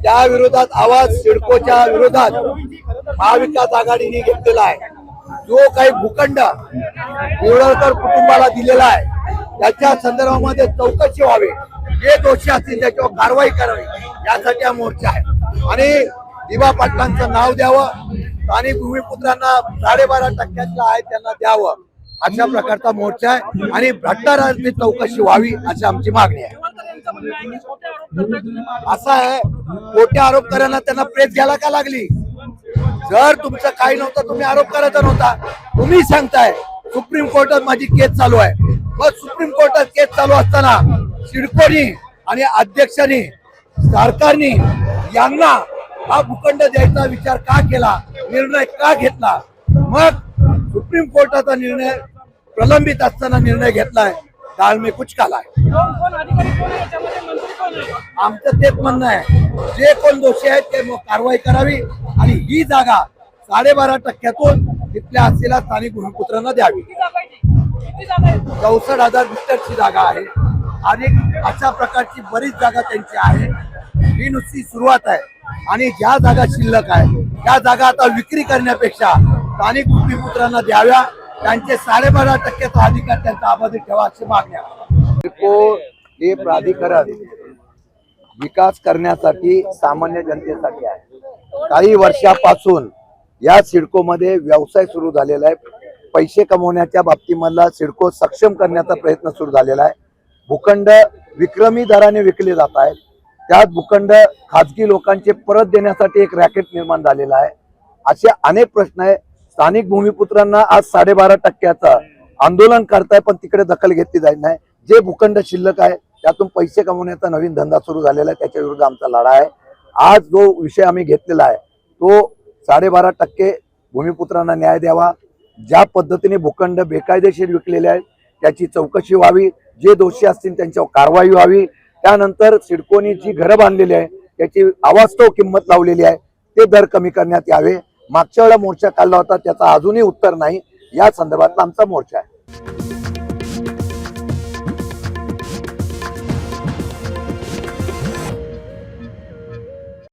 त्या विरोधात आवाज सिडकोच्या विरोधात महाविकास आघाडीने घेतलेला आहे। जो काही भूखंड येवळकर कुटुंबाला दिलेला आहे त्याच्या संदर्भामध्ये चौकशी व्हावी, जे दोषी असतील त्याच्यावर कारवाई करावी यासाठी हा मोर्चा आहे। आणि दिवा पाटलांचं नाव द्यावं, स्थानिक भूमिपुत्रांना 12.5% आहे त्यांना द्यावं, अशा प्रकारचा मोर्चा आहे। आणि भ्रष्टाचाराची चौकशी व्हावी अशी आमची मागणी आहे। असं आहे, खोटे आरोप करायला त्यांना प्रेस घ्यायला का लागली? जर तुमचं काही नव्हतं तुम्ही आरोप करायचा नव्हता। तुम्ही सांगताय सुप्रीम कोर्टात माझी केस चालू आहे, मग सुप्रीम कोर्टात केस चालू असताना सिडकोनी आणि अध्यक्षांनी सरकारने यांना हा भूखंड द्यायचा विचार का केला, निर्णय का घेतला? मग सुप्रीम कोर्टाचा निर्णय प्रलंबित असताना निर्णय घेतलाय, दाल में कुछ काला है। आमचं तेच म्हणणं आहे, जे कोण दोषी आहेत ते कारवाई करावी आणि ही जागा 12.5%तून तिथल्या असलेल्या स्थानिक भूमिपुत्रांना द्यावी। 64,000 हेक्टरची जागा आहे आणि अशा प्रकारची बरीच जागा त्यांची आहे। ही नुसती सुरुवात आहे आणि ज्या जागा शिल्लक आहे त्या जागा आता विक्री करण्यापेक्षा स्थानिक भूमिपुत्रांना द्याव्या, त्यांचे 12.5%चा अधिकार त्यांचा अबाधित ठेवा अशी मागणी आहे। हे प्राधिकरण विकास करण्यासाठी सामान्य जनतेसाठी आहे। काही वर्षापासून या सिडकोमध्ये व्यवसाय सुरू झालेला आहे। पैसे कमवण्याच्या बाबतीमधला सिडको सक्षम करण्याचा प्रयत्न सुरू झालेला आहे। भूखंड विक्रमी दराने विकले जात आहेत, त्यात भूखंड खाजगी लोकांचे परत देण्यासाठी एक रॅकेट निर्माण झालेला आहे। असे अनेक प्रश्न आहे। स्थानिक भूमिपुत्रांना आज 12.5%चं आंदोलन करताय, पण तिकडे दखल घेतली जात नाही। जे भूखंड शिल्लक आहे त्यातून पैसे कमवण्याचा नवीन धंदा सुरू झालेला आहे, त्याच्या विरुद्ध आमचा लढा आहे। आज जो विषय आम्ही घेतलेला आहे तो 12.5% भूमिपुत्रांना न्याय द्यावा, ज्या पद्धतीने भूखंड बेकायदेशीर विकलेले आहेत त्याची चौकशी व्हावी, जे दोषी असतील त्यांच्यावर कारवाई व्हावी। त्यानंतर सिडकोनी जी घरं बांधलेली आहे त्याची अवास्तव किंमत लावलेली आहे, ते दर कमी करण्यात यावे। मागच्या वेळेला मोर्चा काढला होता, त्याचा अजूनही उत्तर नाही। या संदर्भातला आमचा मोर्चा आहे।